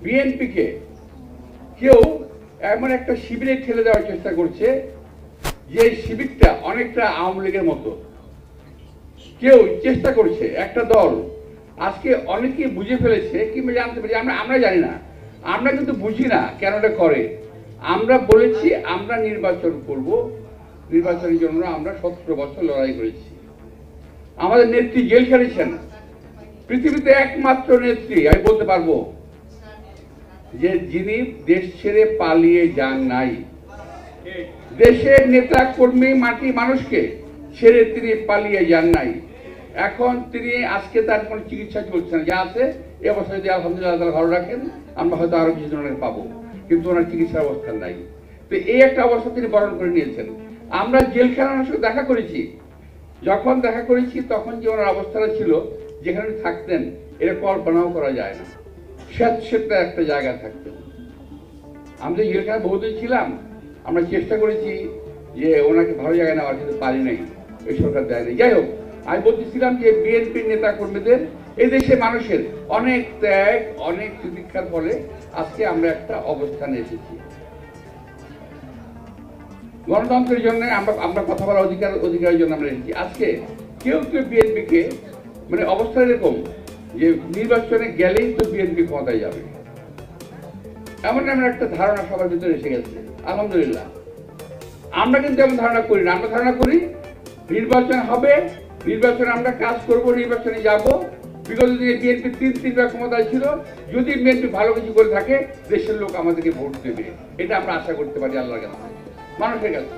বিএনপিকে কেউ এমন একটা শিবিরে ঠেলে দেওয়ার চেষ্টা করছে যে শিবিরটা অনেকটা আওয়ামী লীগের মতো। কেউ চেষ্টা করছে, একটা দল আজকে অনেকেই বুঝে ফেলেছে কিংবা জানতে পারি, আমরা জানি না, আমরা কিন্তু বুঝি না কেন এটা করে। আমরা বলেছি আমরা নির্বাচন করব, নির্বাচনের জন্য আমরা 17 বছর লড়াই করেছি। আমাদের নেত্রী জেল খেটেছেন, পৃথিবীতে একমাত্র নেত্রী আমি বলতে পারবো যে যিনি দেশ ছেড়ে পালিয়ে যান নাই। দেশের নেতা কর্মী মাটি মানুষকে ছেড়ে তিনি পালিয়ে যান নাই। এখন তিনি আজকে তার কোনো চিকিৎসা চলছে না, যা আছে এ অবস্থা যদি আলহামদুলিল্লাহ ভালো রাখেন আমরা হয়তো আরো কিছু জনের পাবো, কিন্তু ওনার চিকিৎসার অবস্থা নাই। তো এই একটা অবস্থা তিনি বরণ করে নিয়েছেন। আমরা জেলখানার সাথে দেখা করেছি, যখন দেখা করেছি তখন যে ওনার অবস্থাটা ছিল যেখানে থাকতেন এটা কল্পনাও করা যায় না। স্যাঁতস্যাঁতে একটা জায়গা থাকতেন। আমরা জেলখানা বহুদিন ছিলাম, আমরা চেষ্টা করেছি যে ওনাকে ভালো জায়গায় নেওয়ার, কিন্তু পারি নাই, এই সরকার দেয় নাই। যাই হোক, আমি বলতেছিলাম যে বিএনপির নেতা কর্মীদের, এই দেশে মানুষের অনেক ত্যাগ, অনেক সুদীক্ষার ফলে আজকে আমরা একটা অবস্থানে এসেছি। গণতন্ত্রের জন্য আমরা কথা বলার অধিকারের জন্য আমরা এসেছি। আজকে কেউ কেউ বিএনপিকে মানে অবস্থা এরকম যে নির্বাচনে গেলেই তো বিএনপি ক্ষমতায় যাবে, এমন এমন একটা ধারণা সবার ভিতরে এসে গেছে। আলহামদুলিল্লাহ আমরা কিন্তু এমন ধারণা করি না। আমরা ধারণা করি নির্বাচন হবে, নির্বাচনে আমরা কাজ করব, নির্বাচনে যাব। বিগত দিনে বিএনপি 3বার ক্ষমতায় ছিল, যদি বিএনপি ভালো কিছু করে থাকে দেশের লোক আমাদেরকে ভোট দেবে, এটা আমরা আশা করতে পারি আল্লাহর কাছে, মানুষের কাছে।